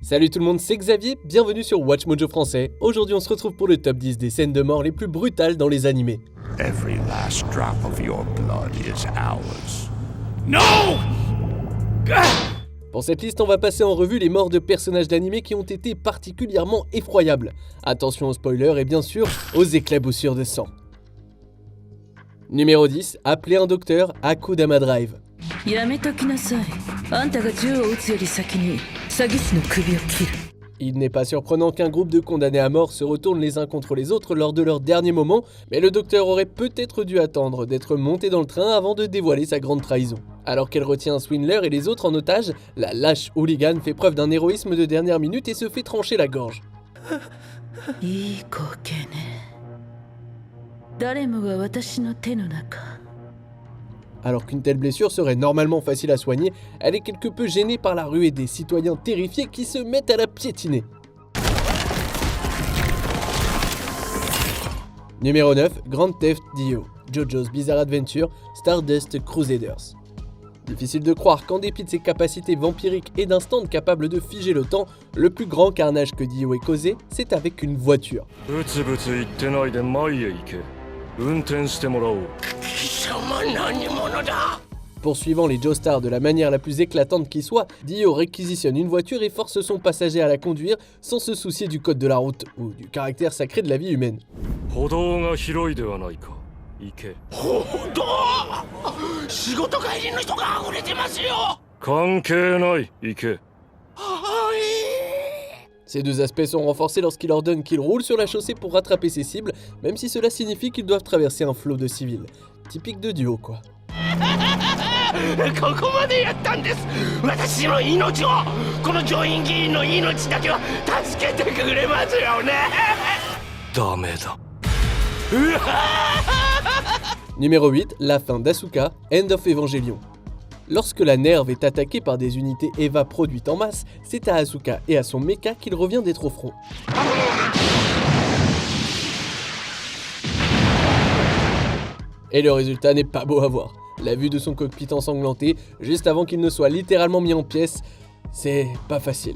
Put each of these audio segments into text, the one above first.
Salut tout le monde, c'est Xavier, bienvenue sur Watch Mojo français. Aujourd'hui on se retrouve pour le top 10 des scènes de mort les plus brutales dans les animés. Every last drop of your blood is ours. No! Pour cette liste, on va passer en revue les morts de personnages d'animés qui ont été particulièrement effroyables. Attention aux spoilers et bien sûr aux éclaboussures de sang. Numéro 10, appelez un docteur à Akudama Drive. Il n'est pas surprenant qu'un groupe de condamnés à mort se retournent les uns contre les autres lors de leur dernier moment, mais le docteur aurait peut-être dû attendre d'être monté dans le train avant de dévoiler sa grande trahison. Alors qu'elle retient Swindler et les autres en otage, la lâche hooligan fait preuve d'un héroïsme de dernière minute et se fait trancher la gorge. Alors qu'une telle blessure serait normalement facile à soigner, elle est quelque peu gênée par la ruée des citoyens terrifiés qui se mettent à la piétiner. Numéro 9, Grand Theft Dio, JoJo's Bizarre Adventure, Stardust Crusaders. Difficile de croire qu'en dépit de ses capacités vampiriques et d'un stand capable de figer le temps, le plus grand carnage que Dio ait causé, c'est avec une voiture. Poursuivant les Joestars de la manière la plus éclatante qui soit, Dio réquisitionne une voiture et force son passager à la conduire sans se soucier du code de la route ou du caractère sacré de la vie humaine. Ces deux aspects sont renforcés lorsqu'il ordonne qu'il roule sur la chaussée pour rattraper ses cibles, même si cela signifie qu'ils doivent traverser un flot de civils. Typique de Dio, quoi. Numéro 8, la fin d'Asuka, End of Evangelion. Lorsque la Nerve est attaquée par des unités EVA produites en masse, c'est à Asuka et à son mecha qu'il revient d'être au front. Et le résultat n'est pas beau à voir. La vue de son cockpit ensanglanté, juste avant qu'il ne soit littéralement mis en pièces, c'est pas facile.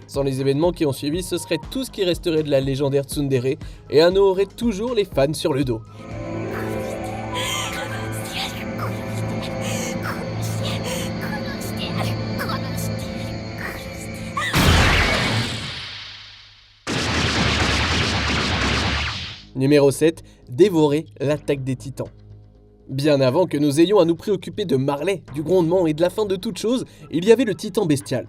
Sans les événements qui ont suivi, ce serait tout ce qui resterait de la légendaire Tsundere, et Anno aurait toujours les fans sur le dos. Numéro 7, dévorer l'attaque des titans. Bien avant que nous ayons à nous préoccuper de Marley, du grondement et de la fin de toute chose, il y avait le titan bestial.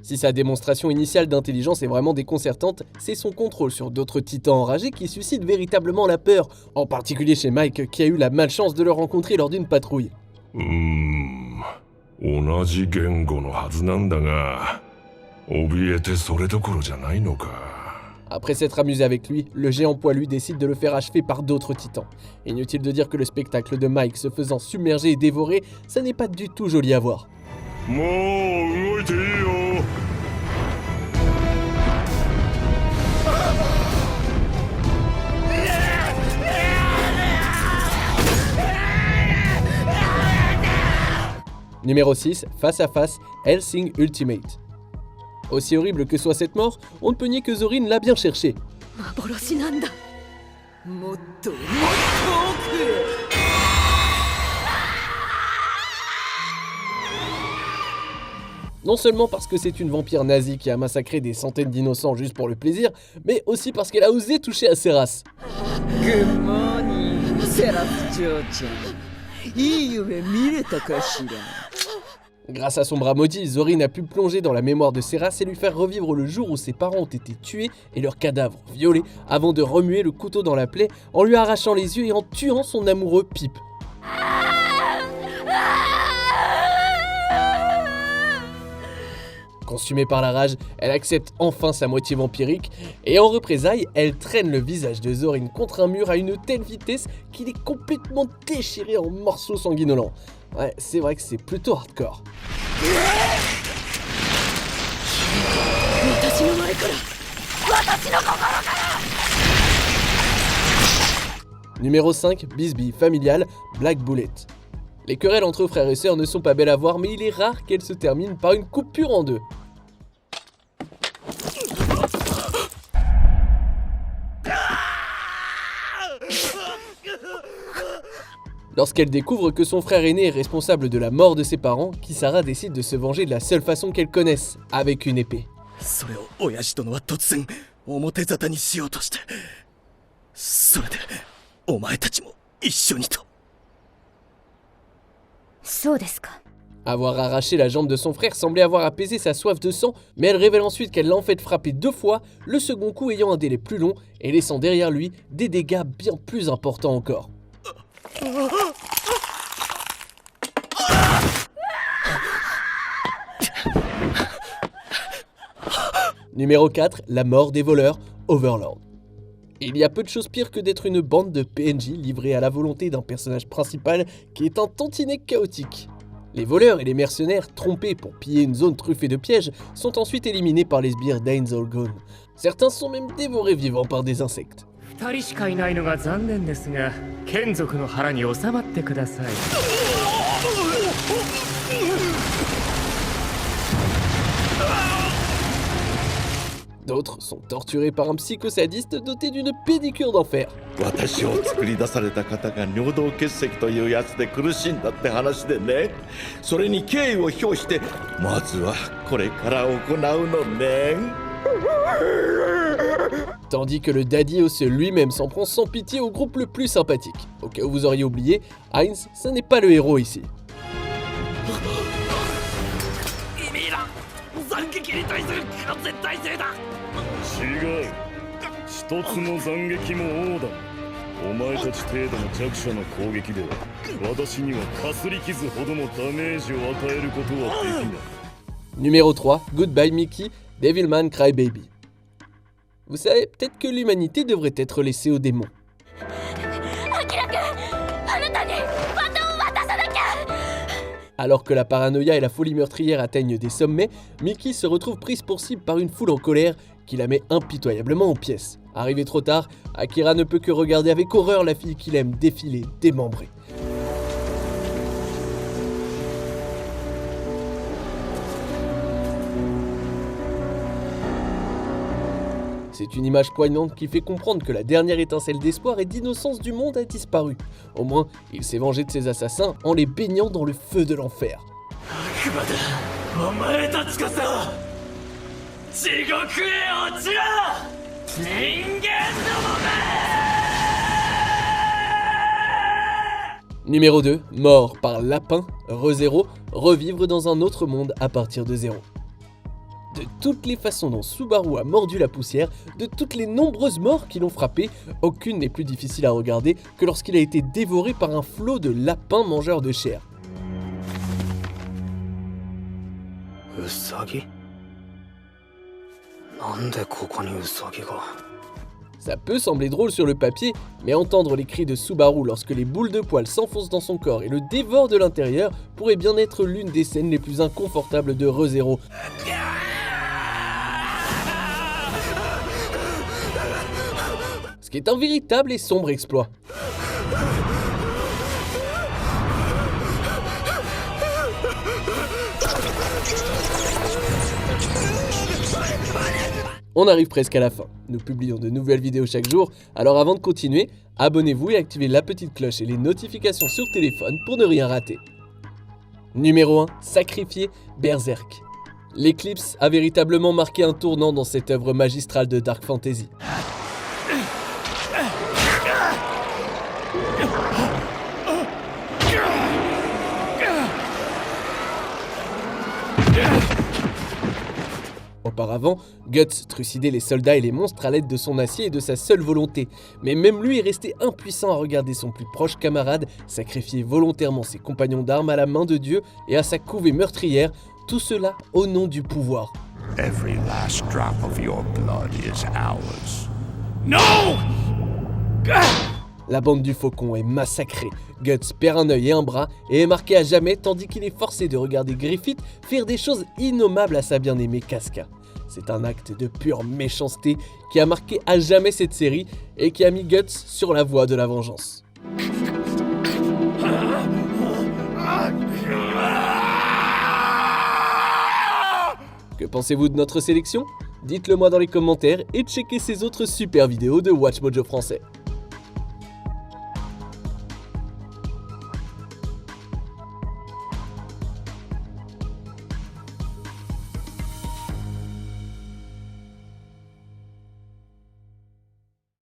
Si sa démonstration initiale d'intelligence est vraiment déconcertante, c'est son contrôle sur d'autres titans enragés qui suscite véritablement la peur, en particulier chez Mike qui a eu la malchance de le rencontrer lors d'une patrouille. Après s'être amusé avec lui, le géant poilu décide de le faire achever par d'autres titans. Inutile de dire que le spectacle de Mike se faisant submerger et dévorer, ça n'est pas du tout joli à voir. Numéro 6, face à face, Hellsing Ultimate. Aussi horrible que soit cette mort, on ne peut nier que Zorin l'a bien cherché. Non seulement parce que c'est une vampire nazie qui a massacré des centaines d'innocents juste pour le plaisir, mais aussi parce qu'elle a osé toucher à Seras. Good morning, Seraph-chan. Grâce à son bras maudit, Zorin a pu plonger dans la mémoire de Seras et lui faire revivre le jour où ses parents ont été tués et leurs cadavres violés avant de remuer le couteau dans la plaie en lui arrachant les yeux et en tuant son amoureux Pip. Consumée par la rage, elle accepte enfin sa moitié vampirique et en représailles, elle traîne le visage de Zorin contre un mur à une telle vitesse qu'il est complètement déchiré en morceaux sanguinolents. Ouais, c'est vrai que c'est plutôt hardcore. Numéro 5, Bisbee, familial, Black Bullet. Les querelles entre frères et sœurs ne sont pas belles à voir, mais il est rare qu'elles se terminent par une coupure en deux. Lorsqu'elle découvre que son frère aîné est responsable de la mort de ses parents, Kisara décide de se venger de la seule façon qu'elle connaisse, avec une épée. それを親父殿は突然表沙汰にしようとして、それでお前たちも一緒にと。そうですか。 Avoir arraché la jambe de son frère semblait avoir apaisé sa soif de sang, mais elle révèle ensuite qu'elle l'a en fait frappé 2 fois, le second coup ayant un délai plus long et laissant derrière lui des dégâts bien plus importants encore. Numéro 4, la mort des voleurs, Overlord. Il y a peu de choses pires que d'être une bande de PNJ livrée à la volonté d'un personnage principal qui est un tantinet chaotique. Les voleurs et les mercenaires, trompés pour piller une zone truffée de pièges, sont ensuite éliminés par les sbires d'Einzolgon. Certains sont même dévorés vivants par des insectes. 2人しかいないのが残念ですが、眷属の腹に収まってください。D'autres sont torturés par un psychosadiste doté d'une pédicure d'enfer. 私を作り出された方が尿道結石というやつで苦しんだって話でね、それに敬意を表してまずはこれから行うのね。 Tandis que le daddy osseux lui-même s'en prend sans pitié au groupe le plus sympathique. Au cas où vous auriez oublié, Heinz, ce n'est pas le héros ici. 違う。一つの斬撃も王だ。お前たち程度の弱者の攻撃では私にはかすり傷ほどのダメージを与えることはできない。 Numéro 3, Goodbye Mickey, Devilman Crybaby. Vous savez, peut-être que l'humanité devrait être laissée aux démons. Alors que la paranoïa et la folie meurtrière atteignent des sommets, Mickey se retrouve prise pour cible par une foule en colère qui la met impitoyablement en pièces. Arrivé trop tard, Akira ne peut que regarder avec horreur la fille qu'il aime défiler, démembrée. C'est une image poignante qui fait comprendre que la dernière étincelle d'espoir et d'innocence du monde a disparu. Au moins, il s'est vengé de ses assassins en les baignant dans le feu de l'enfer. Numéro 2, mort par lapin, ReZero, revivre dans un autre monde à partir de zéro. De toutes les façons dont Subaru a mordu la poussière, de toutes les nombreuses morts qui l'ont frappé, aucune n'est plus difficile à regarder que lorsqu'il a été dévoré par un flot de lapins mangeurs de chair. Ça peut sembler drôle sur le papier, mais entendre les cris de Subaru lorsque les boules de poils s'enfoncent dans son corps et le dévorent de l'intérieur pourrait bien être l'une des scènes les plus inconfortables de ReZero. Ce qui est un véritable et sombre exploit. On arrive presque à la fin. Nous publions de nouvelles vidéos chaque jour, alors avant de continuer, abonnez-vous et activez la petite cloche et les notifications sur téléphone pour ne rien rater. Numéro 1, Sacrifié, Berserk. L'éclipse a véritablement marqué un tournant dans cette œuvre magistrale de Dark Fantasy. Auparavant, Guts trucidait les soldats et les monstres à l'aide de son acier et de sa seule volonté. Mais même lui est resté impuissant à regarder son plus proche camarade sacrifier volontairement ses compagnons d'armes à la main de Dieu et à sa couvée meurtrière, tout cela au nom du pouvoir. Every last drop of your blood is ours. La bande du Faucon est massacrée, Guts perd un œil et un bras et est marqué à jamais tandis qu'il est forcé de regarder Griffith faire des choses innommables à sa bien-aimée Casca. C'est un acte de pure méchanceté qui a marqué à jamais cette série et qui a mis Guts sur la voie de la vengeance. Que pensez-vous de notre sélection ? Dites-le moi dans les commentaires et checkez ces autres super vidéos de WatchMojo français.